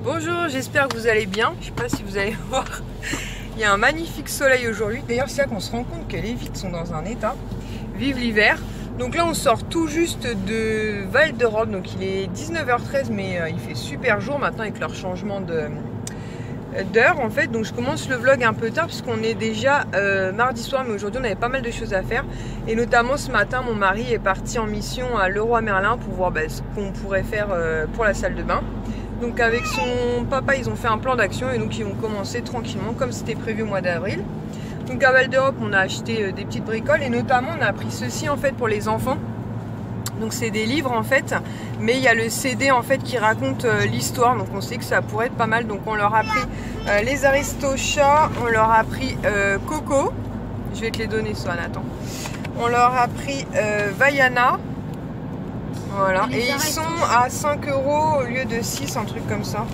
Bonjour, j'espère que vous allez bien. Je sais pas si vous allez voir. Il y a un magnifique soleil aujourd'hui. D'ailleurs, c'est là qu'on se rend compte que les vitres sont dans un état. Vive l'hiver. Donc là, on sort tout juste de Val d'Europe. Donc il est 19h13, mais il fait super jour maintenant avec leur changement d'heure en fait. Donc je commence le vlog un peu tard puisqu'on est déjà mardi soir, mais aujourd'hui on avait pas mal de choses à faire. Et notamment ce matin, mon mari est parti en mission à Leroy Merlin pour voir ce qu'on pourrait faire pour la salle de bain. Donc avec son papa, ils ont fait un plan d'action et donc ils vont commencer tranquillement comme c'était prévu au mois d'avril. Donc à Val d'Europe, on a acheté des petites bricoles et notamment on a pris ceci en fait pour les enfants. Donc c'est des livres en fait, mais il y a le CD en fait qui raconte l'histoire, donc on sait que ça pourrait être pas mal. Donc on leur a pris les Aristochats, on leur a pris Coco, je vais te les donner Swan, attends. On leur a pris Vaiana. Voilà, et ils sont à 5 € au lieu de 6, un truc comme ça.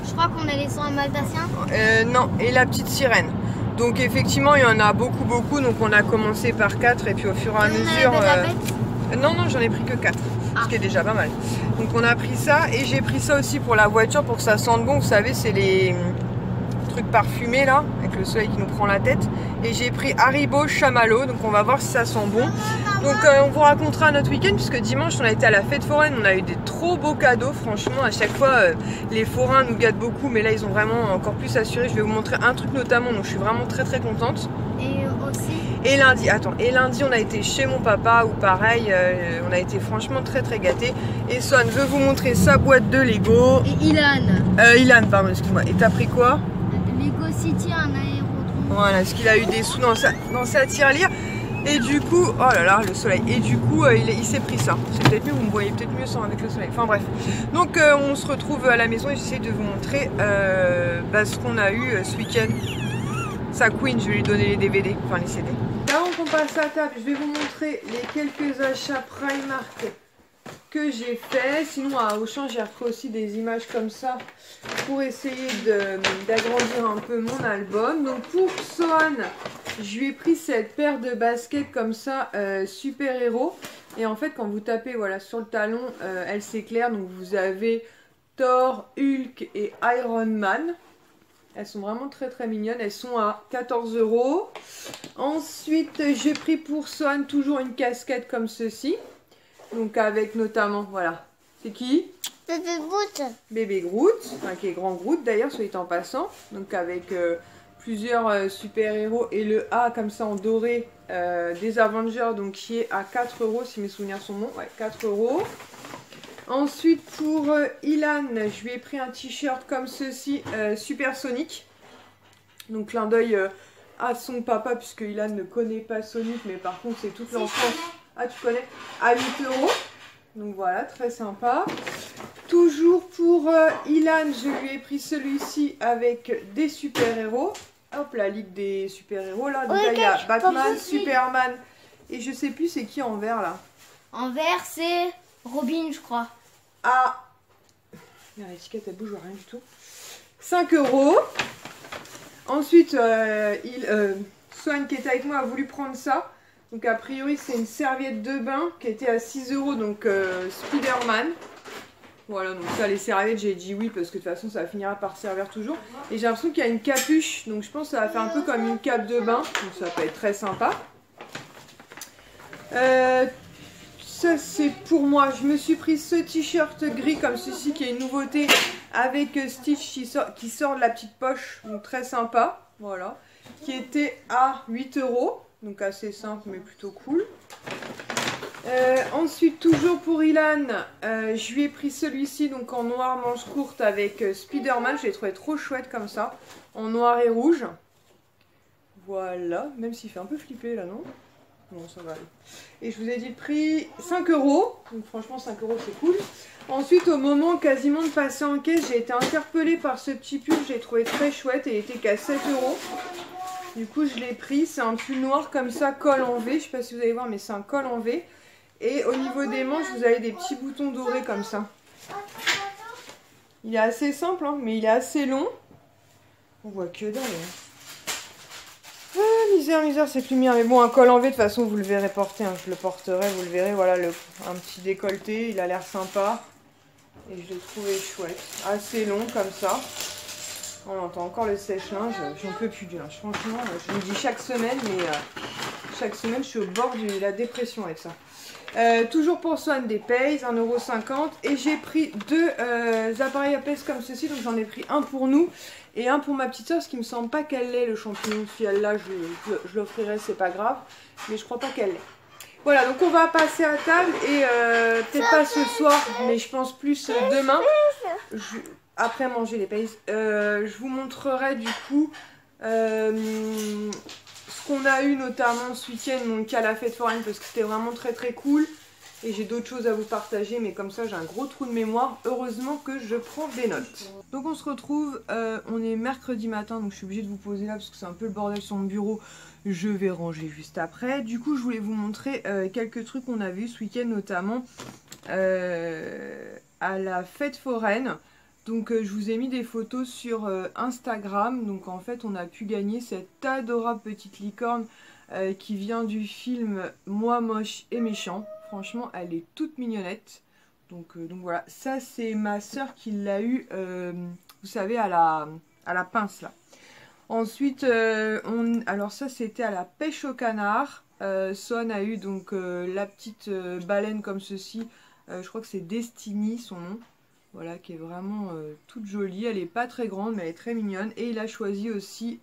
Je crois qu'on a les sons Maldacien. Non, et la petite sirène. Donc effectivement, il y en a beaucoup, donc on a commencé par 4 et puis au fur et à mesure... Non, j'en ai pris que 4, ce qui est déjà pas mal. Donc on a pris ça et j'ai pris ça aussi pour la voiture pour que ça sente bon. Vous savez, c'est les trucs parfumés là, avec le soleil qui nous prend la tête. Et j'ai pris Haribo Chamallow, donc on va voir si ça sent bon. Donc on vous racontera notre week-end puisque dimanche on a été à la fête foraine, on a eu des trop beaux cadeaux. Franchement, à chaque fois les forains nous gâtent beaucoup, mais là ils ont vraiment encore plus assuré. Je vais vous montrer un truc notamment, donc je suis vraiment très contente. Et aussi. Et lundi, on a été chez mon papa où pareil, on a été franchement très gâtés. Et Swan veut vous montrer sa boîte de Lego. Et Ilan. Ilan, pardon, excuse-moi. Et t'as pris quoi? Lego City, un aérodrome. Voilà, parce qu'il a eu des sous dans sa tirelire. Et du coup, oh là là, le soleil. Et du coup, il s'est pris ça. C'est peut-être mieux, vous me voyez peut-être mieux sans avec le soleil. Enfin bref. Donc on se retrouve à la maison et j'essaie de vous montrer ce qu'on a eu ce week-end. Sa Queen, je vais lui donner les DVD, enfin les CD. Avant qu'on passe à table, je vais vous montrer les quelques achats Primark que j'ai fait. Sinon à Auchan, j'ai repris aussi des images comme ça pour essayer d'agrandir un peu mon album. Donc pour Swan, je lui ai pris cette paire de baskets comme ça, super-héros. Et en fait, quand vous tapez voilà, sur le talon, elle s'éclaire. Donc vous avez Thor, Hulk et Iron Man. Elles sont vraiment très mignonnes. Elles sont à 14 €. Ensuite, j'ai pris pour Swan toujours une casquette comme ceci. Donc avec notamment, voilà. C'est qui? Bébé Groot. Bébé Groot, enfin, qui est grand Groot d'ailleurs, soit dit en passant. Donc avec plusieurs super-héros et le A comme ça en doré des Avengers, donc qui est à 4 € si mes souvenirs sont bons. Ouais, 4 €. Ensuite pour Ilan, je lui ai pris un t-shirt comme ceci, Supersonic. Donc clin d'œil à son papa puisque Ilan ne connaît pas Sonic, mais par contre c'est toute l'enfance. Ah tu connais? À 8 €. Donc voilà, très sympa. Toujours pour Ilan, je lui ai pris celui-ci avec des super-héros. Hop, la ligue des super-héros là. Donc là il y a Batman, Superman et je sais plus c'est qui en vert là. En vert c'est Robin je crois. Ah, l'étiquette elle bouge rien du tout. 5 €. Ensuite, Swan qui était avec moi a voulu prendre ça. Donc a priori c'est une serviette de bain qui était à 6 €, donc Spider-Man. Voilà, donc ça les serviettes j'ai dit oui parce que de toute façon ça finira par servir toujours. Et j'ai l'impression qu'il y a une capuche, donc je pense que ça va faire un peu comme une cape de bain. Donc ça peut être très sympa. Ça c'est pour moi, je me suis pris ce t-shirt gris comme ceci qui est une nouveauté avec Stitch qui sort de la petite poche, donc très sympa, voilà, qui était à 8 €, donc assez simple mais plutôt cool. Ensuite toujours pour Ilan, je lui ai pris celui-ci donc en noir manche courte avec Spider-Man, je l'ai trouvé trop chouette comme ça, en noir et rouge. Voilà, même s'il fait un peu flipper là non? Non, ça va aller. Et je vous ai dit le prix 5 €. Donc franchement 5 € c'est cool. Ensuite au moment quasiment de passer en caisse, j'ai été interpellée par ce petit pull. Je l'ai trouvé très chouette et il était qu'à 7 €. Du coup je l'ai pris. C'est un pull noir comme ça, col en V. Je sais pas si vous allez voir mais c'est un col en V. Et au niveau des manches vous avez des petits boutons dorés comme ça. Il est assez simple hein, mais il est assez long. On voit que dalle. Ah, misère, cette lumière. Mais bon, un col en V, de toute façon, vous le verrez porter. Hein. Je le porterai, vous le verrez. Voilà, un petit décolleté, il a l'air sympa. Et je l'ai trouvé chouette. Assez long comme ça. On entend encore le sèche-linge. J'en peux plus du linge. Franchement, je me dis chaque semaine, mais chaque semaine, je suis au bord de la dépression avec ça. Toujours pour Swan des Pays, 1,50 €. Et j'ai pris deux appareils à pèse comme ceci. Donc j'en ai pris un pour nous et un pour ma petite soeur. Parce qu'il me semble pas qu'elle l'ait, le champignon. Si elle l'a, je l'offrirai, c'est pas grave. Mais je crois pas qu'elle l'ait. Voilà, donc on va passer à table et peut-être pas ce soir, mais je pense plus demain, après manger les pays. Je vous montrerai du coup ce qu'on a eu notamment ce week-end, donc à la fête foraine, parce que c'était vraiment très très cool. Et j'ai d'autres choses à vous partager, mais comme ça j'ai un gros trou de mémoire. Heureusement que je prends des notes. Donc on se retrouve, on est mercredi matin, donc je suis obligée de vous poser là parce que c'est un peu le bordel sur mon bureau. Je vais ranger juste après. Du coup je voulais vous montrer quelques trucs qu'on a vu ce week-end, notamment à la fête foraine. Donc je vous ai mis des photos sur Instagram. Donc en fait on a pu gagner cette adorable petite licorne qui vient du film Moi moche et méchant. Franchement, elle est toute mignonnette. Donc voilà, ça c'est ma soeur qui l'a eu, vous savez, à la pince là. Ensuite, alors ça c'était à la pêche au canard. Son a eu donc la petite baleine comme ceci. Je crois que c'est Destiny son nom. Voilà, qui est vraiment toute jolie. Elle est pas très grande, mais elle est très mignonne. Et il a choisi aussi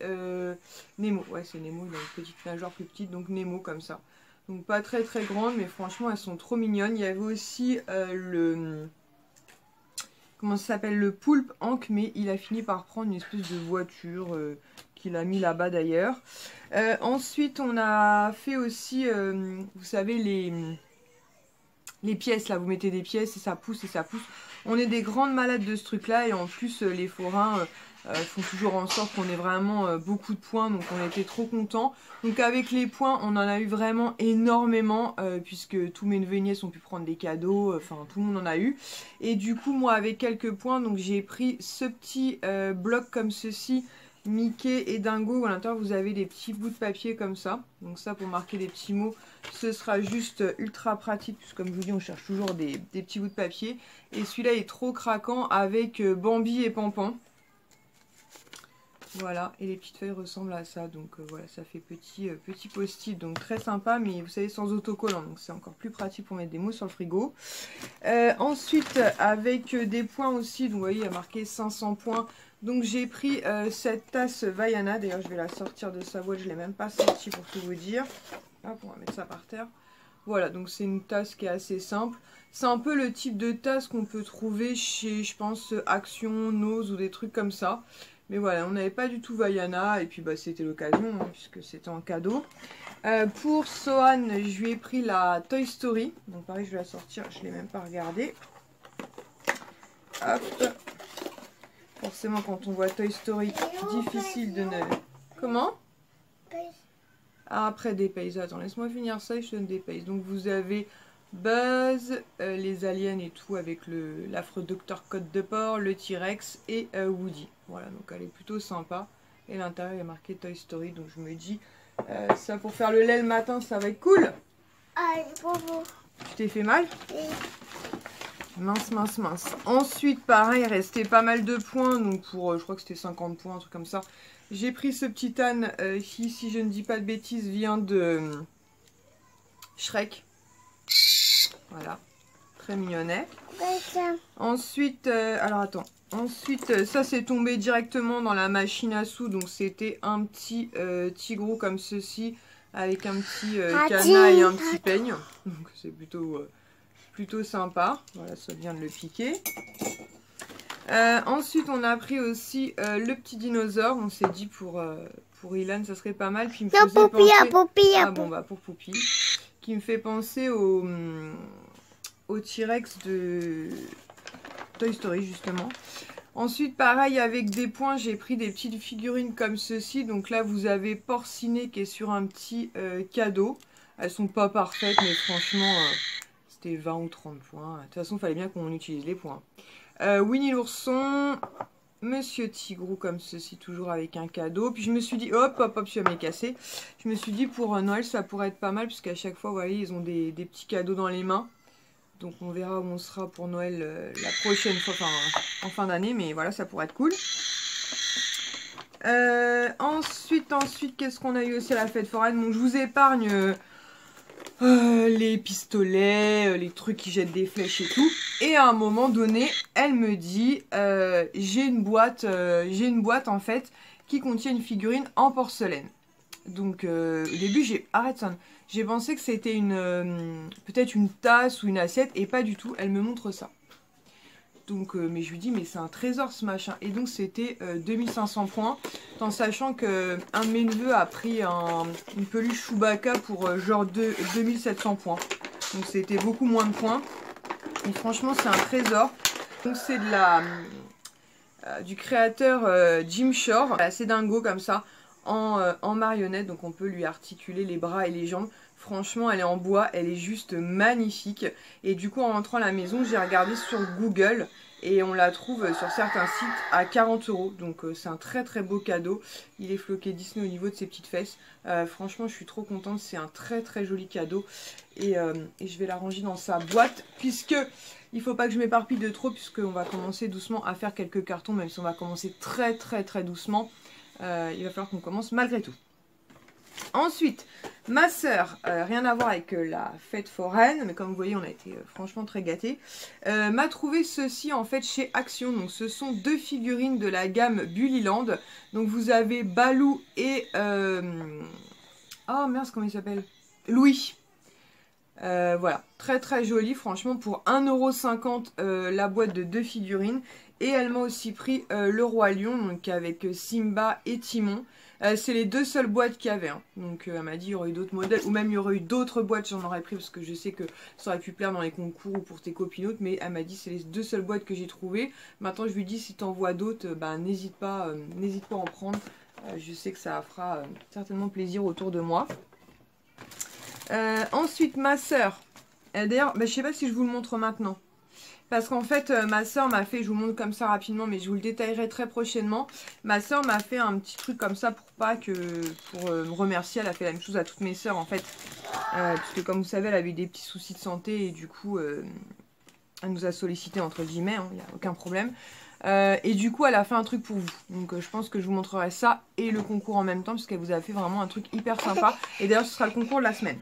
Nemo. Ouais, c'est Nemo, il a une petite nageoire plus petite, donc Nemo comme ça. Donc pas très très grande, mais franchement elles sont trop mignonnes. Il y avait aussi comment ça s'appelle, le poulpe Hank, mais il a fini par prendre une espèce de voiture qu'il a mis là-bas d'ailleurs. Ensuite on a fait aussi, vous savez, les pièces là, vous mettez des pièces et ça pousse et ça pousse. On est des grandes malades de ce truc là, et en plus les forains font toujours en sorte qu'on ait vraiment beaucoup de points, donc on était trop contents. Donc avec les points on en a eu vraiment énormément, puisque tous mes neveux et nièces ont pu prendre des cadeaux, enfin tout le monde en a eu. Et du coup moi avec quelques points, donc j'ai pris ce petit bloc comme ceci, Mickey et Dingo, où à l'intérieur vous avez des petits bouts de papier comme ça. Donc ça pour marquer des petits mots, ce sera juste ultra pratique, puisque comme je vous dis on cherche toujours des petits bouts de papier. Et celui-là est trop craquant avec Bambi et Pampan. Voilà, et les petites feuilles ressemblent à ça, donc voilà, ça fait petit post-it, donc très sympa, mais vous savez sans autocollant, donc c'est encore plus pratique pour mettre des mots sur le frigo. Ensuite, avec des points aussi, donc vous voyez, il y a marqué 500 points, donc j'ai pris cette tasse Vaiana, d'ailleurs je vais la sortir de sa boîte, je ne l'ai même pas sortie pour tout vous dire. Hop, on va mettre ça par terre. Voilà, donc c'est une tasse qui est assez simple. C'est un peu le type de tasse qu'on peut trouver chez, je pense, Action, Nose ou des trucs comme ça. Mais voilà, on n'avait pas du tout Vaiana, et puis bah, c'était l'occasion, hein, puisque c'était en cadeau. Pour Sohan, je lui ai pris la Toy Story. Donc pareil, je vais la sortir, je ne l'ai même pas regardée. Hop. Forcément, quand on voit Toy Story, difficile de ne... Comment ? Ah, après des pays. Attends, laisse-moi finir ça et je te donne des pays. Donc vous avez Buzz, les aliens et tout, avec l'affreux docteur Côte de Porc, le T-Rex et Woody. Voilà, donc elle est plutôt sympa. Et l'intérieur il y a marqué Toy Story, donc je me dis, ça pour faire le lait le matin, ça va être cool. Tu t'es fait mal? Mince, mince, mince. Ensuite, pareil, il restait pas mal de points, donc pour, je crois que c'était 50 points, un truc comme ça. J'ai pris ce petit âne qui, si je ne dis pas de bêtises, vient de Shrek. Voilà, très mignonnet. Ensuite, alors attends. Ensuite, ça c'est tombé directement dans la machine à sous. Donc c'était un petit tigrou comme ceci, avec un petit cadenas et un petit peigne. Donc c'est plutôt sympa. Voilà, ça vient de le piquer. Ensuite, on a pris aussi le petit dinosaure. On s'est dit pour Ilan, ça serait pas mal. Puis il me faisait penser... Ah bon, bah pour Poupie. Qui me fait penser au T-Rex de Toy Story, justement. Ensuite, pareil, avec des points, j'ai pris des petites figurines comme ceci. Donc là, vous avez Porcinet qui est sur un petit cadeau. Elles sont pas parfaites, mais franchement, c'était 20 ou 30 points. De toute façon, il fallait bien qu'on utilise les points. Winnie l'ourson, Monsieur Tigrou comme ceci, toujours avec un cadeau. Puis je me suis dit, hop, hop, hop, celui-là m'est cassé. Je me suis dit pour Noël, ça pourrait être pas mal, puisqu'à chaque fois, vous voyez, ils ont des petits cadeaux dans les mains. Donc on verra où on sera pour Noël la prochaine fois, enfin en fin d'année, mais voilà, ça pourrait être cool. Ensuite, qu'est-ce qu'on a eu aussi à la fête foraine? Donc je vous épargne les pistolets, les trucs qui jettent des flèches et tout. Et à un moment donné, elle me dit, j'ai une boîte en fait, qui contient une figurine en porcelaine. Donc au début j'ai pensé que c'était peut-être une tasse ou une assiette et pas du tout, elle me montre ça. Donc mais je lui dis mais c'est un trésor ce machin, et donc c'était 2500 points, en sachant que un de mes neveux a pris une peluche Chewbacca pour genre 2700 points. Donc c'était beaucoup moins de points. Et franchement c'est un trésor. Donc c'est du créateur Jim Shore, assez dingo comme ça. En marionnette, donc on peut lui articuler les bras et les jambes. Franchement, elle est en bois, elle est juste magnifique. Et du coup, en rentrant à la maison, j'ai regardé sur Google et on la trouve sur certains sites à 40 €. Donc c'est un très très beau cadeau. Il est floqué Disney au niveau de ses petites fesses. Franchement, je suis trop contente. C'est un très très joli cadeau. Et je vais la ranger dans sa boîte, puisque il faut pas que je m'éparpille de trop, puisqu'on va commencer doucement à faire quelques cartons, même si on va commencer très très très doucement. Il va falloir qu'on commence malgré tout. Ensuite, ma soeur, rien à voir avec la fête foraine, mais comme vous voyez, on a été franchement très gâtés, m'a trouvé ceci en fait chez Action. Donc ce sont deux figurines de la gamme Bullyland. Donc vous avez Balou et... oh mince, comment il s'appelle? Louis. Voilà, très très joli, franchement pour 1,50 € la boîte de deux figurines. Et elle m'a aussi pris le Roi Lion, donc avec Simba et Timon. C'est les deux seules boîtes qu'il y avait. Hein. Donc elle m'a dit il y aurait eu d'autres modèles, ou même il y aurait eu d'autres boîtes, j'en aurais pris parce que je sais que ça aurait pu plaire dans les concours ou pour tes copinotes. Mais elle m'a dit c'est les deux seules boîtes que j'ai trouvées. Maintenant je lui dis si t'en vois d'autres, bah, n'hésite pas à en prendre. Je sais que ça fera certainement plaisir autour de moi. Ensuite ma soeur, d'ailleurs bah, je sais pas si je vous le montre maintenant. Parce qu'en fait, ma soeur m'a fait, je vous montre comme ça rapidement, mais je vous le détaillerai très prochainement. Ma soeur m'a fait un petit truc comme ça pour me remercier. Elle a fait la même chose à toutes mes soeurs en fait. Puisque comme vous savez, elle avait eu des petits soucis de santé et du coup, elle nous a sollicité entre guillemets, il n'y a aucun problème. Et du coup, elle a fait un truc pour vous. Donc je pense que je vous montrerai ça et le concours en même temps, puisqu'elle vous a fait vraiment un truc hyper sympa. Et d'ailleurs, ce sera le concours de la semaine.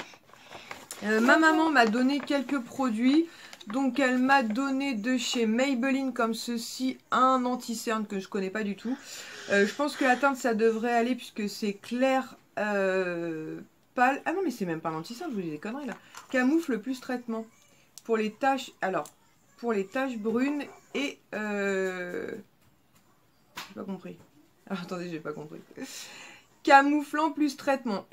Ma maman m'a donné quelques produits. Donc elle m'a donné de chez Maybelline comme ceci, un anti-cerne que je connais pas du tout. Je pense que la teinte ça devrait aller puisque c'est clair pâle. Ah non mais c'est même pas l'anti-cerne, je vous dis des conneries là. Camoufle plus traitement. Pour les taches, alors pour les taches brunes et... j'ai pas compris. Alors, attendez, j'ai pas compris. Camouflant plus traitement,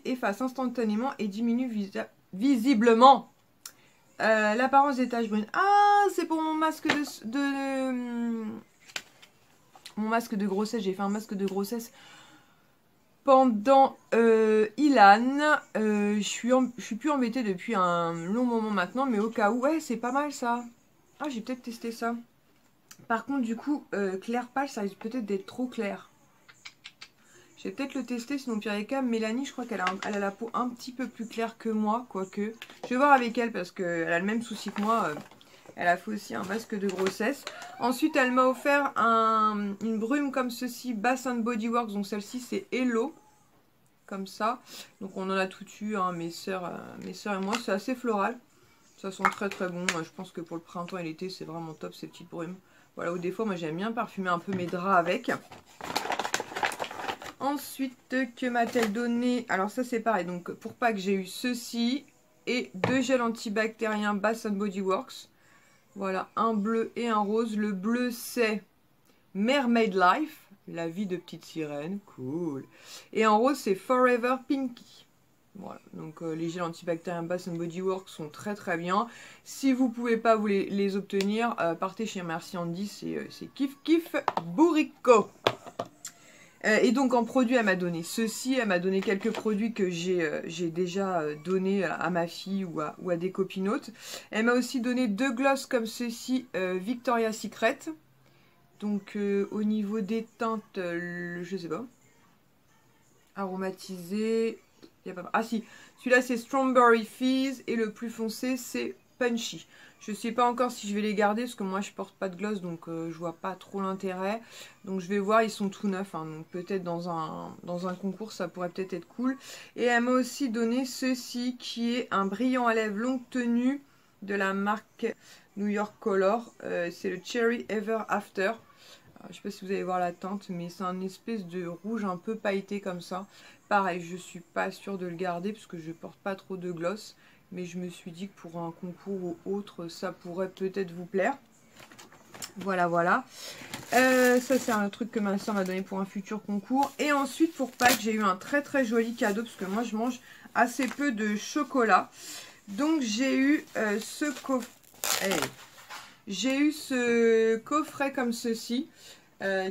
efface instantanément et diminue visiblement l'apparence des taches brunes. Ah, c'est pour mon masque mon masque de grossesse. J'ai fait un masque de grossesse pendant Ilan. Je suis plus embêtée depuis un long moment maintenant, mais au cas où, ouais, c'est pas mal ça. Ah, j'ai peut-être testé ça. Par contre, du coup, clair pâle, ça risque peut-être d'être trop clair. Je vais peut-être le tester, sinon pire des cas, Mélanie, je crois qu'elle a la peau un petit peu plus claire que moi, quoique. Je vais voir avec elle parce qu'elle a le même souci que moi. Elle a fait aussi un masque de grossesse. Ensuite, elle m'a offert une brume comme ceci, Bath & Body Works. Donc celle-ci, c'est Hello. Comme ça. Donc on en a tout eu, hein, mes soeurs et moi. C'est assez floral. Ça sent très très bon. Je pense que pour le printemps et l'été, c'est vraiment top ces petites brumes. Voilà, ou des fois, moi j'aime bien parfumer un peu mes draps avec. Ensuite, que m'a-t-elle donné? Alors ça c'est pareil, donc pour Pâques j'ai eu ceci et deux gels antibactériens Bath & Body Works. Voilà, un bleu et un rose. Le bleu c'est Mermaid Life, la vie de petite sirène, cool. Et en rose c'est Forever Pinky. Voilà, donc les gels antibactériens Bath & Body Works sont très très bien. Si vous pouvez pas vous les obtenir, partez chez Merci Andy, c'est kiff kiff bourrico. Et donc en produit, elle m'a donné ceci, elle m'a donné quelques produits que j'ai déjà donné à ma fille ou à des copinotes. Elle m'a aussi donné deux glosses comme ceci, Victoria's Secret. Donc au niveau des teintes, je sais pas. Aromatisé. Y a pas... Ah si, celui-là c'est Strawberry Fizz et le plus foncé c'est punchy. Je sais pas encore si je vais les garder parce que moi je porte pas de gloss, donc je vois pas trop l'intérêt. Donc je vais voir, ils sont tout neufs, hein, donc peut-être dans un concours ça pourrait peut-être être cool. Et elle m'a aussi donné ceci qui est un brillant à lèvres longue tenue de la marque New York Color. C'est le Cherry Ever After. Je sais pas si vous allez voir la teinte, mais c'est un espèce de rouge un peu pailleté comme ça. Pareil, je suis pas sûre de le garder parce que je porte pas trop de gloss. Mais je me suis dit que pour un concours ou autre, ça pourrait peut-être vous plaire. Voilà, voilà. Ça, c'est un truc que ma soeur m'a donné pour un futur concours. Et ensuite, pour Pâques, j'ai eu un très très joli cadeau parce que moi, je mange assez peu de chocolat. Donc, j'ai eu ce coffret. J'ai eu ce coffret comme ceci.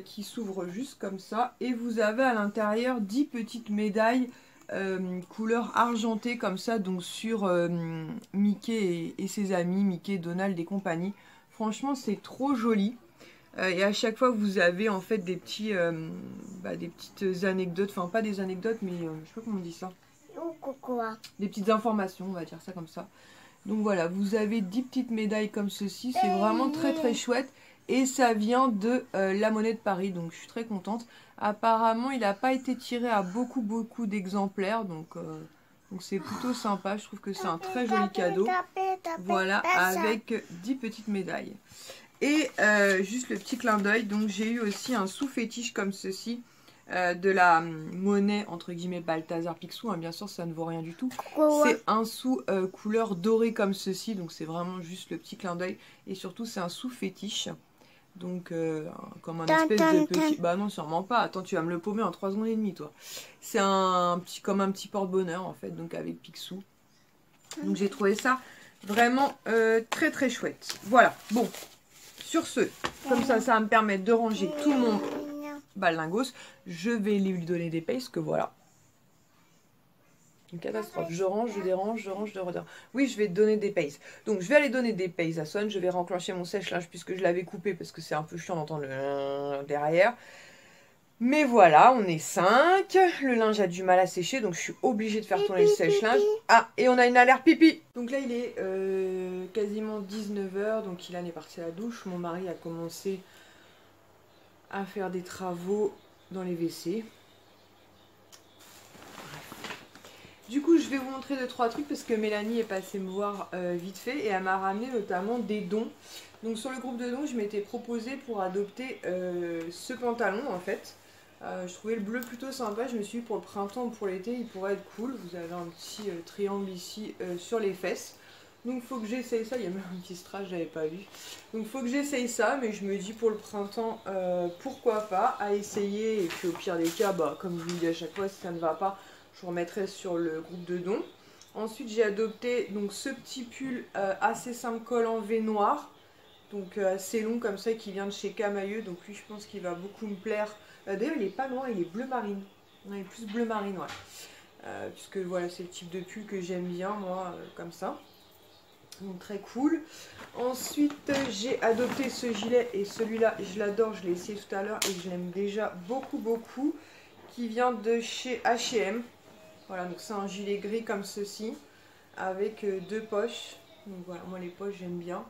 Qui s'ouvre juste comme ça. Et vous avez à l'intérieur 10 petites médailles couleur argentée comme ça, donc sur Mickey et ses amis, Mickey, Donald et compagnie. Franchement, c'est trop joli. Et à chaque fois, vous avez en fait des petits, des petites anecdotes, enfin pas des anecdotes, mais je sais pas comment on dit ça. Des petites informations, on va dire ça comme ça. Donc voilà, vous avez 10 petites médailles comme ceci, c'est vraiment très très chouette. Et ça vient de la Monnaie de Paris, donc je suis très contente. Apparemment, il n'a pas été tiré à beaucoup d'exemplaires, donc c'est plutôt sympa. Je trouve que c'est un très joli cadeau. Voilà, avec 10 petites médailles. Et juste le petit clin d'œil, donc j'ai eu aussi un sous-fétiche comme ceci. De la monnaie entre guillemets Balthazar Picsou, hein, bien sûr ça ne vaut rien du tout. C'est un sou couleur dorée comme ceci, donc c'est vraiment juste le petit clin d'œil. Et surtout c'est un sou fétiche. Donc comme un espèce de petit... Bah non sûrement pas, attends tu vas me le paumer en 3 secondes et demie toi. C'est comme un petit porte-bonheur en fait, donc avec Picsou. Donc j'ai trouvé ça vraiment très très chouette. Voilà, bon, sur ce, comme ça va me permettre de ranger tout mon balingos. Je vais lui donner des paces, que voilà. Une catastrophe. Je range, je dérange, je range, je redérange. Oui, je vais donner des paces. Donc, je vais aller donner des paces à Swan. Je vais renclencher mon sèche-linge puisque je l'avais coupé parce que c'est un peu chiant d'entendre le derrière. Mais voilà, on est 5. Le linge a du mal à sécher, donc je suis obligée de faire tourner le sèche-linge. Ah, et on a une alerte pipi. Donc là, il est quasiment 19 h. Donc, Ilan est parti à la douche. Mon mari a commencé à faire des travaux dans les WC. Du coup, je vais vous montrer 2-3 trucs parce que Mélanie est passée me voir vite fait et elle m'a ramené notamment des dons. Donc sur le groupe de dons, je m'étais proposé pour adopter ce pantalon en fait. Je trouvais le bleu plutôt sympa, je me suis dit pour le printemps ou pour l'été, il pourrait être cool. Vous avez un petit triangle ici sur les fesses. Donc il faut que j'essaye ça, il y a même un petit strass, je n'avais pas vu. Donc il faut que j'essaye ça, mais je me dis pour le printemps, pourquoi pas, à essayer. Et puis au pire des cas, comme je vous dis à chaque fois, si ça ne va pas, je vous remettrai sur le groupe de dons. Ensuite j'ai adopté donc ce petit pull assez simple col en V noir. Donc assez long comme ça, qui vient de chez Camailleux. Donc lui je pense qu'il va beaucoup me plaire. D'ailleurs il est pas noir, il est bleu marine. Il est plus bleu marine, ouais. Puisque voilà, c'est le type de pull que j'aime bien moi, comme ça. Donc très cool. Ensuite j'ai adopté ce gilet et celui-là je l'adore, je l'ai essayé tout à l'heure et je l'aime déjà beaucoup, qui vient de chez H&M. Voilà, donc c'est un gilet gris comme ceci avec 2 poches. Donc voilà, moi les poches j'aime bien.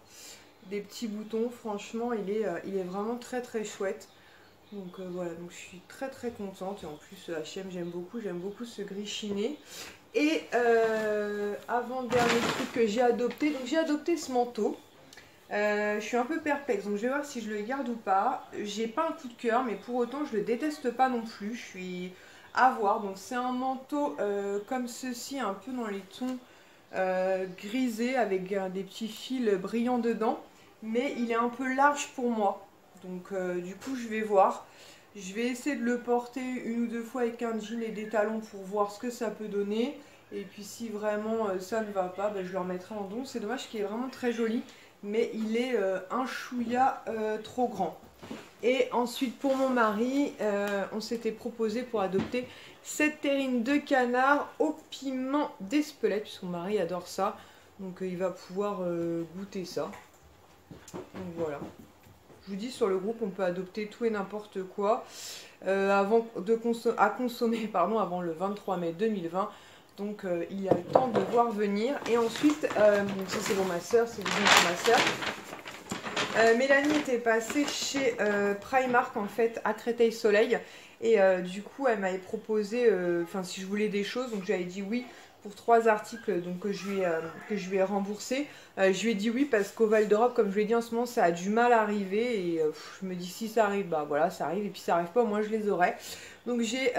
Des petits boutons, franchement il est vraiment très chouette. Donc voilà, donc je suis très contente et en plus H&M j'aime beaucoup ce gris chiné. Et avant-dernier truc que j'ai adopté, donc j'ai adopté ce manteau. Je suis un peu perplexe, donc je vais voir si je le garde ou pas. J'ai pas un coup de cœur, mais pour autant je le déteste pas non plus. Je suis à voir. Donc c'est un manteau comme ceci, un peu dans les tons grisés avec des petits fils brillants dedans. Mais il est un peu large pour moi. Donc du coup je vais voir. Je vais essayer de le porter 1 ou 2 fois avec un jean et des talons pour voir ce que ça peut donner. Et puis si vraiment ça ne va pas, je le remettrai en don. C'est dommage qu'il est vraiment très joli, mais il est un chouïa trop grand. Et ensuite pour mon mari, on s'était proposé pour adopter cette terrine de canard au piment d'Espelette, puisque mon mari adore ça. Donc il va pouvoir goûter ça. Donc voilà. Je vous dis, sur le groupe, on peut adopter tout et n'importe quoi à consommer avant le 23 mai 2020. Donc il a le temps de voir venir. Et ensuite, donc ça c'est pour ma soeur, c'est bien pour ma soeur. Mélanie était passée chez Primark en fait à Créteil-Soleil. Et du coup elle m'avait proposé, si je voulais des choses, donc j'avais dit oui pour 3 articles donc, que je lui ai remboursé. Je lui ai dit oui parce qu'au Val d'Europe, comme je lui ai dit en ce moment, ça a du mal à arriver. Et je me dis si ça arrive, bah voilà, ça arrive. Et puis ça arrive pas, moi je les aurai. Donc j'ai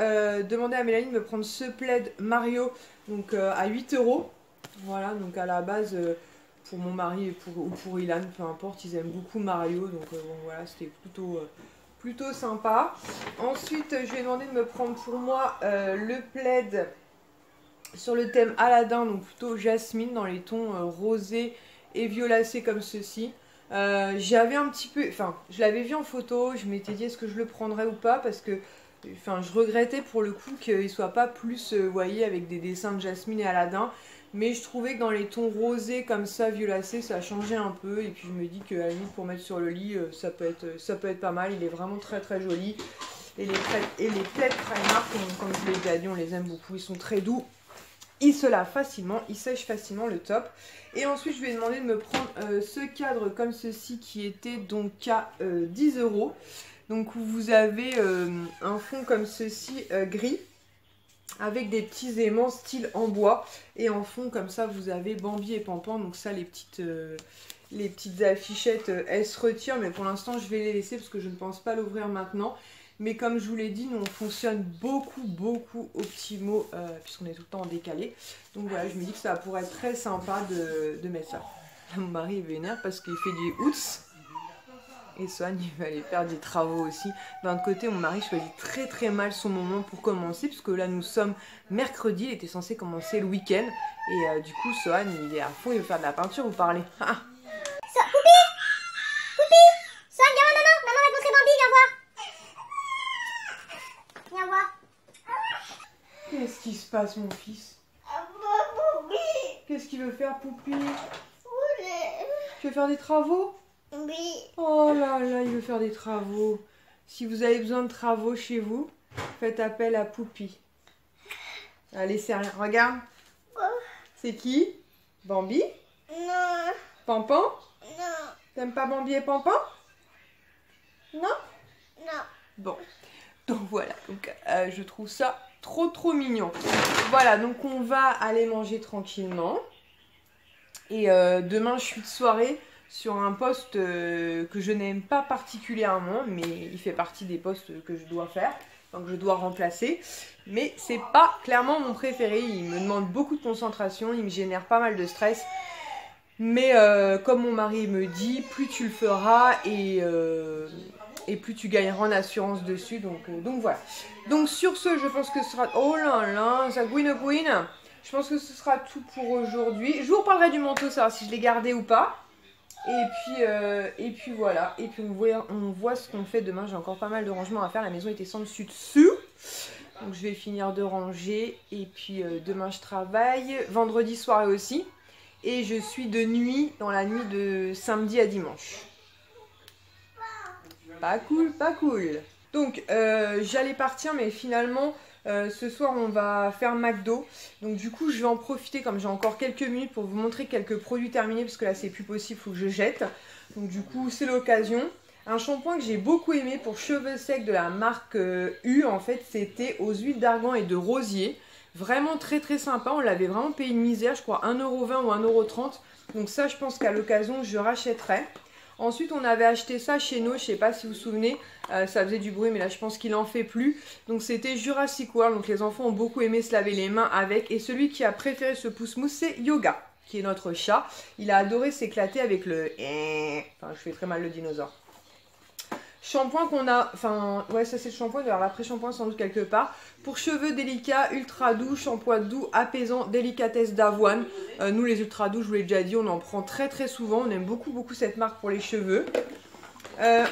demandé à Mélanie de me prendre ce plaid Mario donc, à 8 €. Voilà, donc à la base, pour mon mari ou pour Ilan, peu importe, ils aiment beaucoup Mario. Donc bon voilà, c'était plutôt sympa. Ensuite, je lui ai demandé de me prendre pour moi le plaid sur le thème Aladdin, donc plutôt jasmine dans les tons rosés et violacés comme ceci. J'avais un petit peu, je l'avais vu en photo, je m'étais dit est-ce que je le prendrais ou pas parce que je regrettais pour le coup qu'il soit pas plus, vous voyez, avec des dessins de jasmine et Aladdin. Mais je trouvais que dans les tons rosés comme ça, violacés, ça changeait un peu. Et puis je me dis qu'à la limite pour mettre sur le lit, ça peut être pas mal. Il est vraiment très très joli. Et les plaids Primark, comme je l'ai déjà dit, on les aime beaucoup. Ils sont très doux. Ils se lavent facilement, ils sèchent facilement, le top. Et ensuite je lui ai demandé de me prendre ce cadre comme ceci qui était donc à 10 €. Donc où vous avez un fond comme ceci gris avec des petits aimants style en bois. Et en fond comme ça vous avez Bambi et Pampan. Donc ça les petites affichettes elles se retirent. Mais pour l'instant je vais les laisser parce que je ne pense pas l'ouvrir maintenant. Mais comme je vous l'ai dit, nous on fonctionne beaucoup au petit mot puisqu'on est tout le temps en décalé. Donc voilà, je me dis que ça pourrait être très sympa de mettre ça. Mon mari est vénère parce qu'il fait du hoots. Et Swan, il va aller faire des travaux aussi. D'un autre côté, mon mari choisit très mal son moment pour commencer. Puisque là, nous sommes mercredi. Il était censé commencer le week-end. Et du coup, Swan, il est à fond. Il veut faire de la peinture. Vous parlez. Ah. Poupi, Swan, viens voir maman. Maman va te montrer Bambi. Viens voir. Viens voir. Qu'est-ce qui se passe, mon fils? Qu'est-ce qu'il veut faire, Poupi? Tu veux faire des travaux? Oui. Oh là là, il veut faire des travaux. Si vous avez besoin de travaux chez vous, faites appel à Poupi. Allez, sérieux, regarde. C'est qui? Bambi? Non. Pampan? Non. T'aimes pas Bambi et Pampan? Non? Non. Bon, donc voilà, donc, je trouve ça trop mignon. Voilà, donc on va aller manger tranquillement. Et demain, je suis de soirée sur un poste que je n'aime pas particulièrement, mais il fait partie des postes que je dois faire, donc je dois remplacer. Mais c'est pas clairement mon préféré, il me demande beaucoup de concentration, il me génère pas mal de stress. Mais comme mon mari me dit, plus tu le feras et plus tu gagneras en assurance dessus, donc voilà. Donc sur ce, je pense que ce sera... Oh là là, ça gouine. Je pense que ce sera tout pour aujourd'hui. Je vous reparlerai du manteau, savoir si je l'ai gardé ou pas. Et puis voilà. Et puis on voit ce qu'on fait demain. J'ai encore pas mal de rangements à faire. La maison était sans dessus dessous. Donc je vais finir de ranger. Et puis demain je travaille. Vendredi soirée aussi. Et je suis de nuit dans la nuit de samedi à dimanche. Pas cool. Donc j'allais partir mais finalement... ce soir on va faire McDo, donc du coup je vais en profiter comme j'ai encore quelques minutes pour vous montrer quelques produits terminés parce que là c'est plus possible, il faut que je jette. Donc du coup c'est l'occasion. Un shampoing que j'ai beaucoup aimé pour cheveux secs de la marque U, en fait c'était aux huiles d'argan et de rosier. Vraiment très sympa, on l'avait vraiment payé une misère, je crois 1,20 € ou 1,30 €. Donc ça je pense qu'à l'occasion je rachèterai. Ensuite on avait acheté ça chez nous, je sais pas si vous vous souvenez, ça faisait du bruit mais là je pense qu'il en fait plus. Donc c'était Jurassic World, donc les enfants ont beaucoup aimé se laver les mains avec. Et celui qui a préféré ce pouce-mousse c'est Yoga, qui est notre chat. Il a adoré s'éclater avec le... Enfin je fais très mal le dinosaure. Shampoing qu'on a, ouais ça c'est le shampoing, il doit y avoir l'après-shampoing sans doute quelque part. Pour cheveux délicats, ultra doux, shampoing doux, apaisant, délicatesse d'avoine. Nous les ultra doux, je vous l'ai déjà dit, on en prend très souvent, on aime beaucoup cette marque pour les cheveux.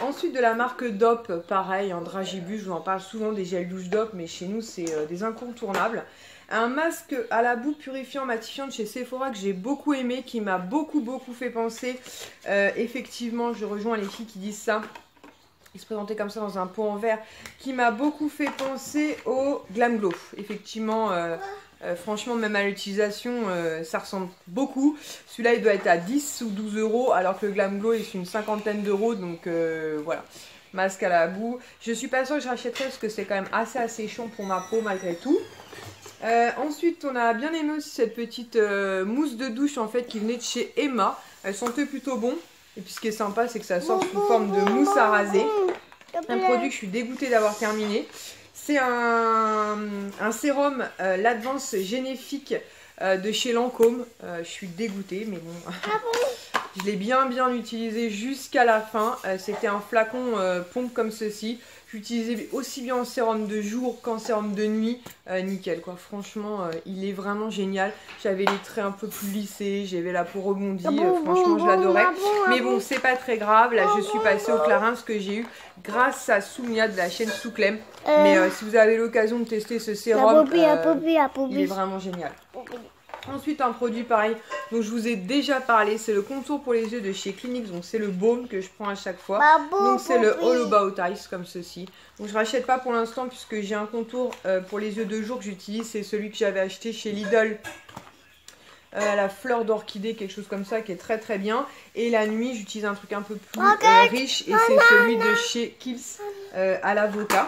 Ensuite de la marque Dop, pareil, en dragibus, je vous en parle souvent des gels douche Dop, mais chez nous c'est des incontournables. Un masque à la boue purifiant matifiant de chez Sephora que j'ai beaucoup aimé, qui m'a beaucoup fait penser, effectivement je rejoins les filles qui disent ça. Il se présentait comme ça dans un pot en verre qui m'a beaucoup fait penser au Glam Glow. Effectivement, Franchement, même à l'utilisation, ça ressemble beaucoup. Celui-là, il doit être à 10 ou 12 euros, alors que le Glam Glow est une cinquantaine d'euros. Donc voilà, masque à la boue. Je suis pas sûre que je rachèterai parce que c'est quand même assez chiant pour ma peau malgré tout. Ensuite, on a bien aimé aussi cette petite mousse de douche en fait qui venait de chez Emma. Elle sentait plutôt bon. Et puis ce qui est sympa, c'est que ça sort sous forme de mousse à raser. Un produit que je suis dégoûtée d'avoir terminé. C'est un sérum l'Advance Généfique de chez Lancôme. Je suis dégoûtée, mais bon. Je l'ai bien utilisé jusqu'à la fin. C'était un flacon pompe comme ceci. J'utilisais aussi bien en sérum de jour qu'en sérum de nuit. Nickel quoi, franchement il est vraiment génial. J'avais les traits un peu plus lissés, j'avais la peau rebondie, franchement je l'adorais. Mais bon, c'est pas très grave, là je suis passée au Clarins que j'ai eu grâce à Soumia de la chaîne Souclem. Mais si vous avez l'occasion de tester ce sérum, il est vraiment génial. Ensuite un produit pareil dont je vous ai déjà parlé, c'est le contour pour les yeux de chez Clinique. Donc c'est le baume que je prends à chaque fois. Donc c'est le All About Eyes comme ceci. Donc je rachète pas pour l'instant puisque j'ai un contour pour les yeux de jour que j'utilise. C'est celui que j'avais acheté chez Lidl. La fleur d'orchidée, quelque chose comme ça qui est très bien. Et la nuit j'utilise un truc un peu plus riche et c'est celui de chez Kiehl's à l'avocat.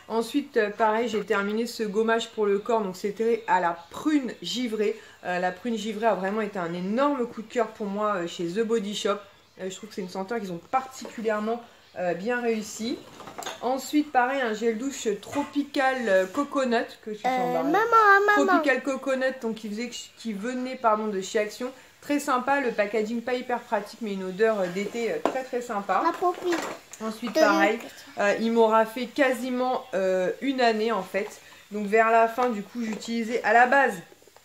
Ensuite, pareil, j'ai terminé ce gommage pour le corps, donc c'était à la prune givrée. La prune givrée a vraiment été un énorme coup de cœur pour moi chez The Body Shop. Je trouve que c'est une senteur qu'ils ont particulièrement bien réussi. Ensuite, pareil, un gel douche Tropical Coconut que je suis Tropical Coconut, donc qui venait de chez Action. Très sympa, le packaging pas hyper pratique, mais une odeur d'été très sympa. Ensuite, pareil, il m'aura fait quasiment une année en fait. Donc vers la fin, du coup, j'utilisais à la base,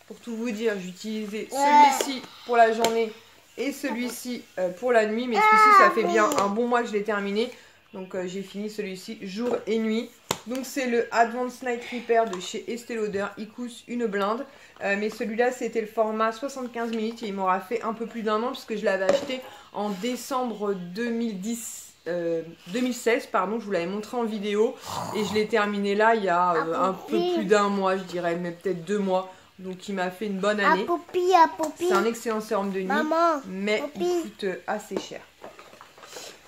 pour tout vous dire, j'utilisais celui-ci pour la journée et celui-ci pour la nuit. Mais celui-ci, ça fait bien un bon mois que je l'ai terminé. Donc j'ai fini celui-ci jour et nuit. Donc c'est le Advanced Night Repair de chez Estée Lauder. Il coûte une blinde. Mais celui-là, c'était le format 75 ml et il m'aura fait un peu plus d'un an puisque je l'avais acheté en décembre 2016, pardon, je vous l'avais montré en vidéo et je l'ai terminé là il y a un peu plus d'un mois, je dirais, mais peut-être 2 mois. Donc il m'a fait une bonne année. C'est un excellent sérum de nuit, mais il coûte assez cher.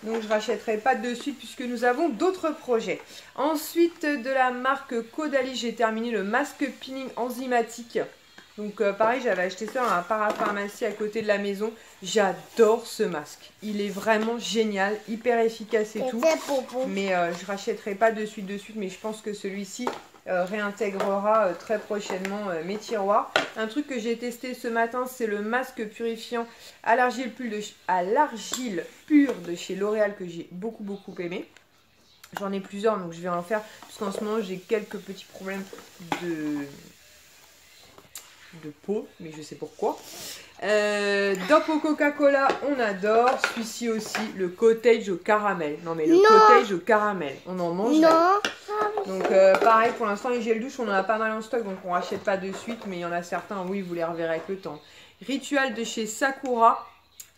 Donc je ne rachèterai pas de suite puisque nous avons d'autres projets. Ensuite, de la marque Caudalie, j'ai terminé le masque peeling enzymatique. Donc pareil, j'avais acheté ça dans la parapharmacie à côté de la maison. J'adore ce masque. Il est vraiment génial, hyper efficace et tout. Mais je rachèterai pas de suite, mais je pense que celui-ci réintégrera très prochainement mes tiroirs. Un truc que j'ai testé ce matin, c'est le masque purifiant à l'argile pure de chez L'Oréal que j'ai beaucoup aimé. J'en ai plusieurs, donc je vais en faire parce qu'en ce moment j'ai quelques petits problèmes de peau, mais je sais pourquoi. Dopo Coca-Cola, on adore. Celui-ci aussi, le cottage au caramel. Non mais le cottage au caramel, on en mange. Donc pareil, pour l'instant les gels douche, on en a pas mal en stock, donc on rachète pas de suite, mais il y en a certains, oui, vous les reverrez avec le temps. Ritual de chez Sakura,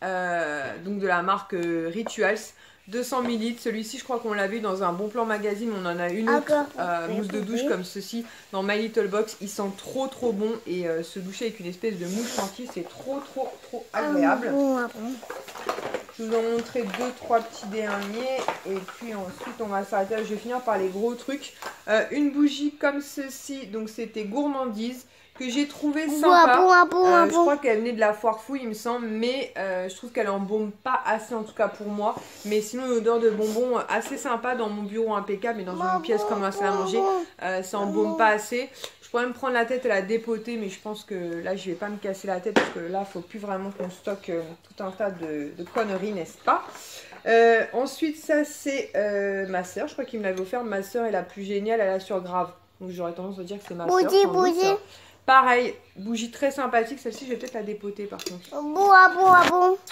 donc de la marque Rituals. 200 ml, celui-ci je crois qu'on l'a vu dans un Bon Plan Magazine, on en a une autre mousse de douche comme ceci dans My Little Box, il sent trop bon et se doucher avec une espèce de mousse chantilly, c'est trop agréable. Je vous en montrer 2-3 petits derniers et puis ensuite on va s'arrêter, je vais finir par les gros trucs. Une bougie comme ceci, donc c'était Gourmandise, que j'ai trouvé sympa. Je crois qu'elle venait de la Foire Fouille il me semble, mais je trouve qu'elle embaume pas assez en tout cas pour moi. Mais sinon une odeur de bonbon assez sympa dans mon bureau impeccable, mais dans une pièce comme un salle à manger, ça embaume pas assez. Je pourrais me prendre la tête et la dépoter, mais je pense que là je vais pas me casser la tête parce que là faut plus vraiment qu'on stocke tout un tas de conneries, n'est-ce pas? Ensuite ça c'est ma soeur, je crois qu'il me l'avait offert. Ma soeur est la plus géniale, elle a sur grave, donc j'aurais tendance à dire que c'est ma soeur. Bougie. Pareil, bougie très sympathique. Celle-ci, je vais peut-être la dépoter par contre. Ouais,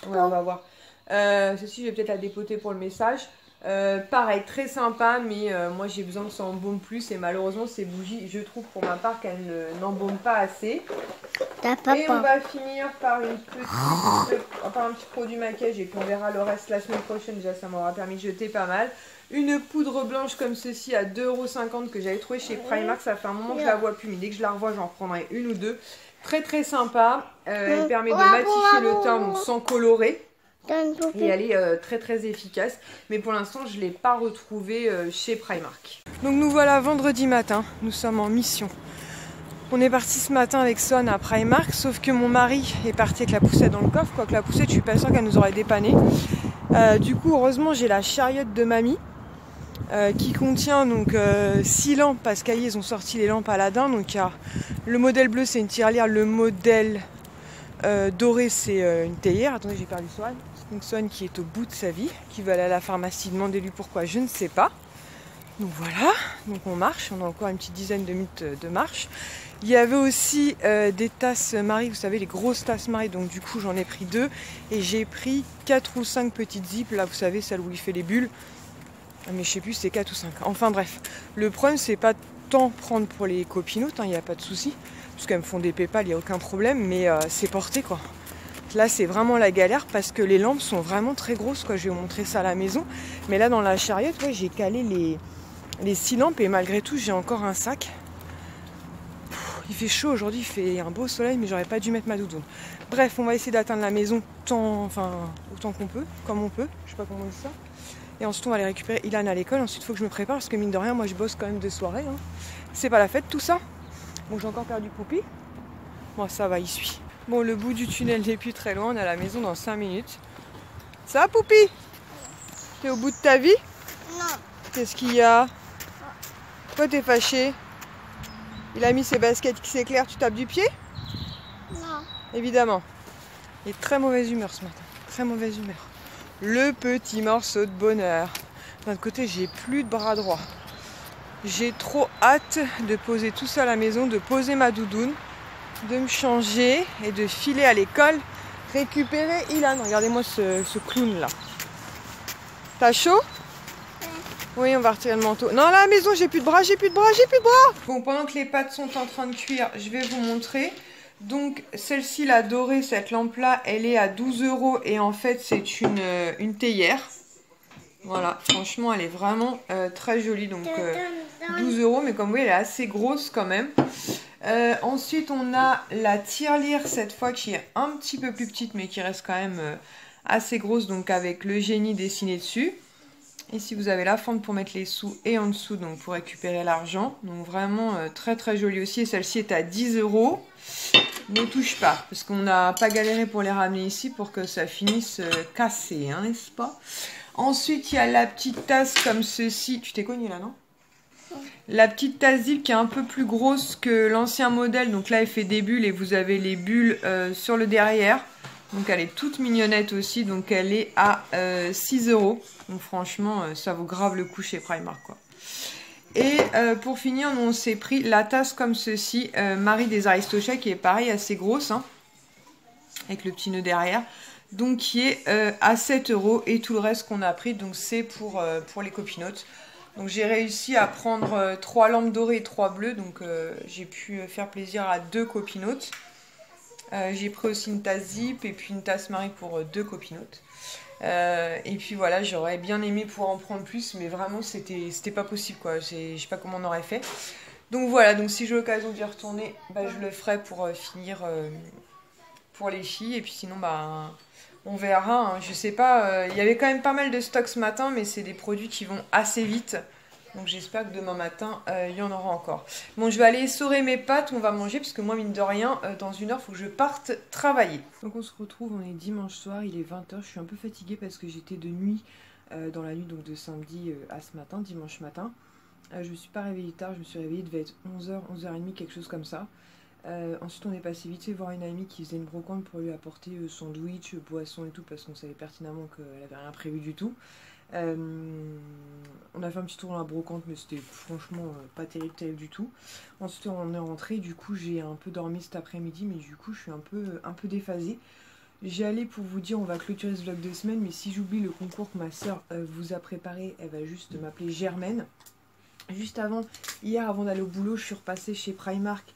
on va voir. Celle-ci, je vais peut-être la dépoter pour le message. Pareil, très sympa, mais moi j'ai besoin que ça embaume plus. Et malheureusement, ces bougies, je trouve pour ma part qu'elles n'embaument pas assez. Et on va finir par un petit produit maquillage. Et puis on verra le reste la semaine prochaine. Déjà, ça m'aura permis de jeter pas mal. Une poudre blanche comme ceci à 2,50 € que j'avais trouvé chez Primark. Ça fait un moment que je la vois plus, mais dès que je la revois, j'en prendrai une ou deux. Très très sympa. Elle permet de matifier le teint donc sans colorer. Et elle est très très efficace. Mais pour l'instant, je ne l'ai pas retrouvée chez Primark. Donc nous voilà vendredi matin. Nous sommes en mission. On est parti ce matin avec Son à Primark, sauf que mon mari est parti avec la poussette dans le coffre. Quoique la poussette, je suis pas sûre qu'elle nous aurait dépanné. Du coup, heureusement, j'ai la chariote de mamie qui contient donc 6 lampes, parce qu'ils ont sorti les lampes Aladdin. Donc il y a le modèle bleu, c'est une tirelire. Le modèle doré, c'est une théière. Attendez, j'ai perdu Swan. Donc Swan qui est au bout de sa vie, qui va aller à la pharmacie. Demandez-lui pourquoi, je ne sais pas. Donc voilà, donc on marche, on a encore une petite dizaine de minutes de marche. Il y avait aussi des tasses Marie, vous savez, les grosses tasses Marie, donc du coup j'en ai pris 2 et j'ai pris 4 ou 5 petites zips, là vous savez, celle où il fait les bulles, mais je sais plus c'est 4 ou 5. Enfin bref, le problème c'est pas tant prendre pour les copinotes, il n'y a pas de souci, parce qu'elles me font des pépales, il n'y a aucun problème, mais c'est porté quoi. Là c'est vraiment la galère parce que les lampes sont vraiment très grosses quoi, je vais vous montrer ça à la maison, mais là dans la chariote, ouais, j'ai calé les 6 lampes et malgré tout j'ai encore un sac. Il fait chaud aujourd'hui, il fait un beau soleil mais j'aurais pas dû mettre ma doudoune. Bref, on va essayer d'atteindre la maison autant qu'on peut, comme on peut, je sais pas comment on dit ça. Et ensuite on va aller récupérer Ilan à l'école, ensuite il faut que je me prépare parce que mine de rien moi je bosse quand même de soirée. Hein. C'est pas la fête tout ça. Bon j'ai encore perdu Poupie. Bon ça va, il suit. Bon le bout du tunnel n'est plus très loin, on est à la maison dans 5 minutes. Ça va Poupie? T'es au bout de ta vie? Non. Qu'est-ce qu'il y a? Pourquoi t'es fâché? Il a mis ses baskets qui s'éclairent, tu tapes du pied? Non. Évidemment. Il est de très mauvaise humeur ce matin. Très mauvaise humeur. Le petit morceau de bonheur. D'un autre côté, j'ai plus de bras droit. J'ai trop hâte de poser tout ça à la maison, de poser ma doudoune, de me changer et de filer à l'école, récupérer Ilan. Regardez-moi ce clown là. T'as chaud? Oui, on va retirer le manteau. Non, là, à la maison, j'ai plus de bras, j'ai plus de bras, j'ai plus de bras. Bon, pendant que les pâtes sont en train de cuire, je vais vous montrer. Donc, celle-ci, la dorée, cette lampe-là, elle est à 12 € et en fait, c'est une théière. Voilà, franchement, elle est vraiment très jolie. Donc, 12 €, mais comme vous voyez, elle est assez grosse quand même. Ensuite, on a la tirelire, cette fois, qui est un petit peu plus petite, mais qui reste quand même assez grosse, donc avec le génie dessiné dessus. Ici vous avez la fente pour mettre les sous et en dessous donc pour récupérer l'argent. Donc vraiment très très jolie aussi. Et celle-ci est à 10 €. Ne touche pas parce qu'on n'a pas galéré pour les ramener ici pour que ça finisse cassé, hein, n'est-ce pas? Ensuite il y a la petite tasse comme ceci. Tu t'es cogné là non? La petite tasse Zip qui est un peu plus grosse que l'ancien modèle. Donc là elle fait des bulles et vous avez les bulles sur le derrière. Donc elle est toute mignonnette aussi, donc elle est à 6 €. Donc franchement, ça vaut grave le coup chez Primark quoi. Et pour finir, nous on s'est pris la tasse comme ceci, Marie des Aristochats, qui est pareil, assez grosse, hein, avec le petit nœud derrière. Donc qui est à 7 € et tout le reste qu'on a pris, donc c'est pour les copinotes. Donc j'ai réussi à prendre 3 lampes dorées et 3 bleues, donc j'ai pu faire plaisir à 2 copinotes. J'ai pris aussi une tasse Zip et puis une tasse Marie pour 2 copinotes. Et puis voilà, j'aurais bien aimé pouvoir en prendre plus, mais vraiment c'était pas possible quoi. Je sais pas comment on aurait fait. Donc voilà, donc si j'ai l'occasion d'y retourner, bah, je le ferai pour finir pour les filles. Et puis sinon, bah, on verra. Hein. Je sais pas, il y avait quand même pas mal de stock ce matin, mais c'est des produits qui vont assez vite. Donc j'espère que demain matin, il y en aura encore. Bon, je vais aller essorer mes pâtes, on va manger, parce que moi, mine de rien, dans 1 heure, il faut que je parte travailler. Donc on se retrouve, on est dimanche soir, il est 20 h. Je suis un peu fatiguée parce que j'étais de nuit, dans la nuit donc de samedi à ce matin, dimanche matin. Je me suis pas réveillée tard, je me suis réveillée, il devait être 11 h, 11 h 30, quelque chose comme ça. Ensuite on est passé vite fait voir une amie qui faisait une brocante pour lui apporter sandwich, boisson et tout, parce qu'on savait pertinemment qu'elle avait rien prévu du tout. On a fait un petit tour dans la brocante, mais c'était franchement pas terrible du tout. Ensuite on est rentré, du coup j'ai un peu dormi cet après-midi, mais du coup je suis un peu déphasée. J'allais pour vous dire, on va clôturer ce vlog de semaine, mais si j'oublie le concours que ma soeur vous a préparé, elle va juste m'appeler Germaine. Juste avant, hier avant d'aller au boulot, je suis repassée chez Primark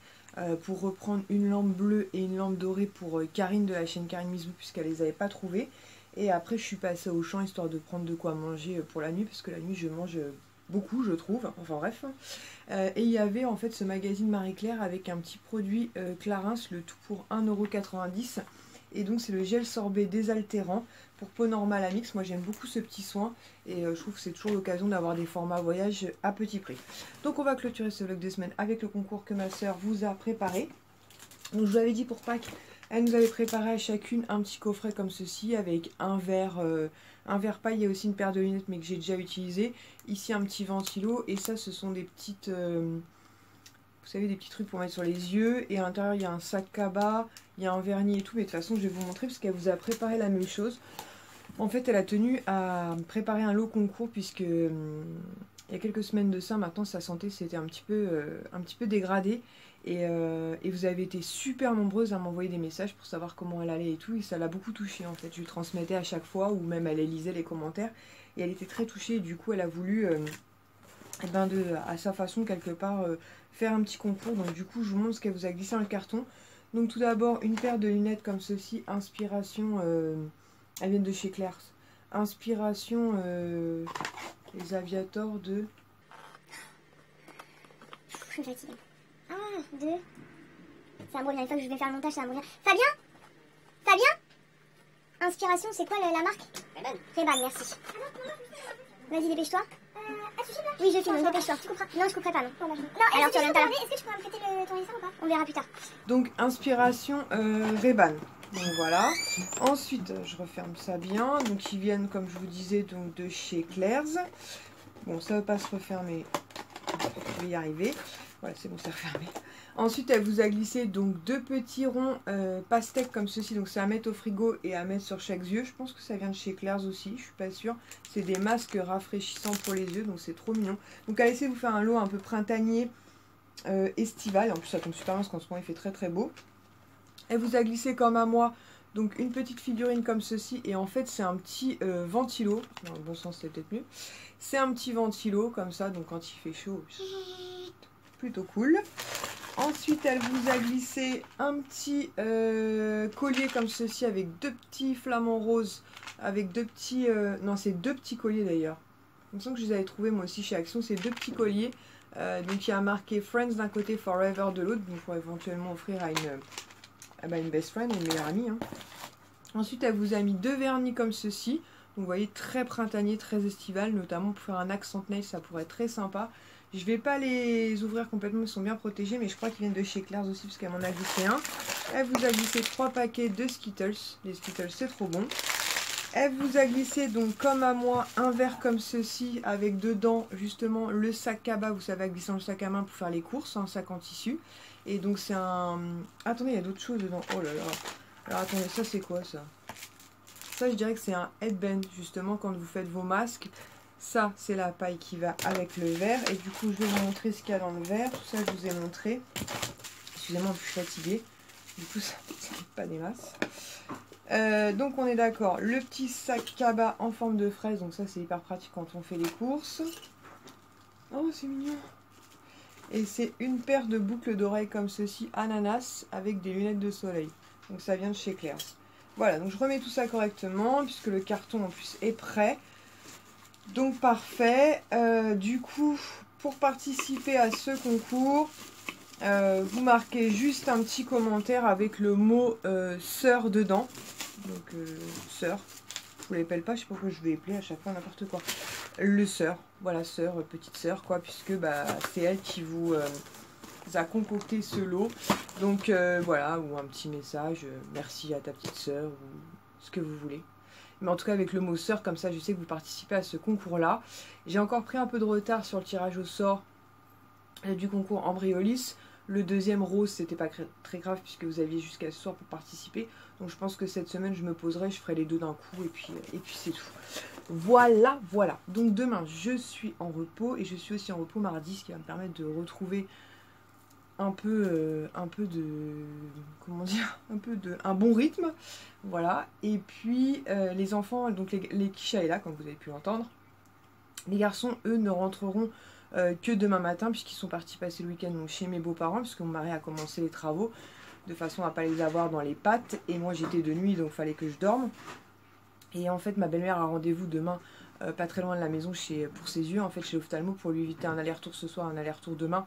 pour reprendre une lampe bleue et une lampe dorée pour Karine de la chaîne Karine Misbou, puisqu'elle les avait pas trouvées. Et après, je suis passée au champ histoire de prendre de quoi manger pour la nuit, parce que la nuit, je mange beaucoup, je trouve. Enfin bref. Et il y avait en fait ce magazine Marie-Claire avec un petit produit Clarins, le tout pour 1,90 €. Et donc, c'est le gel sorbet désaltérant pour peau normale à mix. Moi, j'aime beaucoup ce petit soin. Et je trouve que c'est toujours l'occasion d'avoir des formats voyage à petit prix. Donc, on va clôturer ce vlog de semaine avec le concours que ma soeur vous a préparé. Donc, je vous avais dit pour Pâques. Elle nous avait préparé à chacune un petit coffret comme ceci avec un verre paille. Il y a aussi une paire de lunettes mais que j'ai déjà utilisé. Ici un petit ventilo et ça ce sont des petites, vous savez, des petits trucs pour mettre sur les yeux. Et à l'intérieur il y a un sac cabas, il y a un vernis et tout. Mais de toute façon je vais vous montrer parce qu'elle vous a préparé la même chose. En fait elle a tenu à préparer un lot concours puisque il y a quelques semaines de ça maintenant sa santé s'était un petit peu dégradée. Et vous avez été super nombreuses à m'envoyer des messages pour savoir comment elle allait et tout. Et ça l'a beaucoup touchée en fait. Je lui transmettais à chaque fois ou même elle lisait les commentaires. Et elle était très touchée. Et du coup elle a voulu, à sa façon quelque part, faire un petit concours. Donc du coup je vous montre ce qu'elle vous a glissé dans le carton. Donc tout d'abord une paire de lunettes comme ceci. Inspiration, elles viennent de chez Claire's. Inspiration, les aviators de... Je suis fatiguée. 1, 2. C'est un bon lien. Une fois que je vais faire le montage, c'est un bon lien. Fabien Fabien Inspiration, c'est quoi la marque? Ray-Ban. Ray-Ban, merci. Vas-y, dépêche-toi. Tu filmes là? Oui, je filme, dépêche-toi. Tu couperas? Non, je couperai pas, non. Non, alors tu reviens tout à l'heure. Est-ce que tu pourras me prêter ton dessin ou pas? On verra plus tard. Donc, inspiration Ray-Ban. Donc voilà. Ensuite, je referme ça bien. Donc, ils viennent, comme je vous disais, donc de chez Claire's. Bon, ça ne va pas se refermer. Je vais y arriver. Voilà, c'est bon, c'est refermé. Ensuite, elle vous a glissé donc 2 petits ronds pastèques comme ceci. Donc, c'est à mettre au frigo et à mettre sur chaque yeux. Je pense que ça vient de chez Claire's aussi. Je suis pas sûre. C'est des masques rafraîchissants pour les yeux. Donc, c'est trop mignon. Donc, elle essaie de vous faire un lot un peu printanier, estival. En plus, ça tombe super bien parce qu'en ce moment, il fait très très beau. Elle vous a glissé comme à moi. Donc, une petite figurine comme ceci. Et en fait, c'est un petit ventilo. Dans le bon sens, c'est peut-être mieux. C'est un petit ventilo comme ça. Donc, quand il fait chaud... plutôt cool. Ensuite, elle vous a glissé un petit collier comme ceci avec 2 petits flamants roses. Avec 2 petits... non, c'est 2 petits colliers d'ailleurs. Il me semble que je les avais trouvés moi aussi chez Action. C'est 2 petits colliers. Donc, il y a marqué Friends d'un côté, Forever de l'autre. Donc, pour éventuellement offrir à une best friend, une meilleure amie. Hein. Ensuite, elle vous a mis 2 vernis comme ceci. Donc, vous voyez, très printanier, très estival. Notamment pour faire un accent nail, ça pourrait être très sympa. Je vais pas les ouvrir complètement, ils sont bien protégés, mais je crois qu'ils viennent de chez Claire's aussi, parce qu'elle m'en a glissé un. Elle vous a glissé 3 paquets de Skittles. Les Skittles, c'est trop bon. Elle vous a glissé, donc comme à moi, un verre comme ceci, avec dedans, justement, le sac cabas. Vous savez, glisser dans le sac à main pour faire les courses, un sac en tissu. Et donc, c'est un... Attendez, il y a d'autres choses dedans. Oh là là. Alors, attendez, ça, c'est quoi, ça? Ça, je dirais que c'est un headband, justement, quand vous faites vos masques. Ça, c'est la paille qui va avec le verre. Et du coup, je vais vous montrer ce qu'il y a dans le verre. Tout ça, je vous ai montré. Excusez-moi, je suis fatiguée. Du coup, ça ne pas des masses. Donc, on est d'accord. Le petit sac cabas en forme de fraise. Donc, ça, c'est hyper pratique quand on fait les courses. Oh, c'est mignon. Et c'est une paire de boucles d'oreilles comme ceci, ananas, avec des lunettes de soleil. Donc, ça vient de chez Claire's. Voilà, donc je remets tout ça correctement, puisque le carton, en plus, est prêt. Donc parfait. Du coup, pour participer à ce concours, vous marquez juste un petit commentaire avec le mot sœur dedans. Donc sœur, je vous l'appelle pas, je sais pas pourquoi je vais appeler à chaque fois n'importe quoi. Le sœur, voilà, sœur, petite sœur quoi, puisque bah, c'est elle qui vous a concocté ce lot. Donc voilà, ou un petit message, merci à ta petite sœur, ou ce que vous voulez. Mais en tout cas avec le mot sœur, comme ça je sais que vous participez à ce concours là. J'ai encore pris un peu de retard sur le tirage au sort du concours Embryolis. Le deuxième rose c'était pas très grave puisque vous aviez jusqu'à ce soir pour participer. Donc je pense que cette semaine je me poserai, je ferai les deux d'un coup et puis c'est tout. Voilà, voilà. Donc demain je suis en repos et je suis aussi en repos mardi, ce qui va me permettre de retrouver un peu de, comment dire, un bon rythme, voilà. Et puis les enfants, donc les Kisha est là, comme vous avez pu l'entendre. Les garçons, eux, ne rentreront que demain matin, puisqu'ils sont partis passer le week-end chez mes beaux-parents, puisque mon mari a commencé les travaux, de façon à pas les avoir dans les pattes, et moi j'étais de nuit, donc il fallait que je dorme. Et en fait ma belle-mère a rendez-vous demain pas très loin de la maison pour ses yeux, en fait chez l'ophtalmo, pour lui éviter un aller-retour ce soir, un aller-retour demain.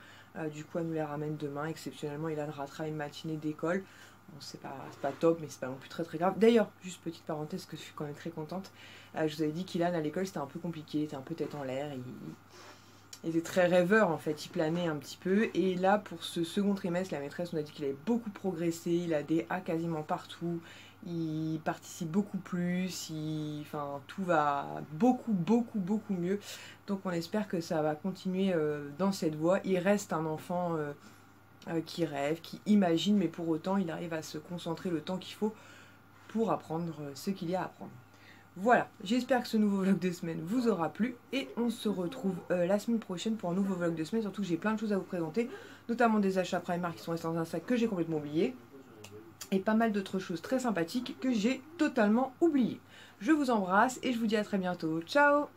Du coup elle nous les ramène demain. Exceptionnellement il ratera une matinée d'école. Bon, c'est pas top, mais c'est pas non plus très très grave. D'ailleurs, juste petite parenthèse, que je suis quand même très contente. Je vous avais dit qu'Ilan à l'école c'était un peu compliqué, il était un peu tête en l'air, il était très rêveur en fait, il planait un petit peu. Et là pour ce second trimestre, la maîtresse nous a dit qu'il avait beaucoup progressé, il a des A quasiment partout, il participe beaucoup plus, enfin tout va beaucoup mieux. Donc on espère que ça va continuer dans cette voie. Il reste un enfant qui rêve, qui imagine, mais pour autant il arrive à se concentrer le temps qu'il faut pour apprendre ce qu'il y a à apprendre. Voilà, j'espère que ce nouveau vlog de semaine vous aura plu et on se retrouve la semaine prochaine pour un nouveau vlog de semaine. Surtout que j'ai plein de choses à vous présenter, notamment des achats Primark qui sont restés dans un sac que j'ai complètement oublié et pas mal d'autres choses très sympathiques que j'ai totalement oubliées. Je vous embrasse et je vous dis à très bientôt. Ciao!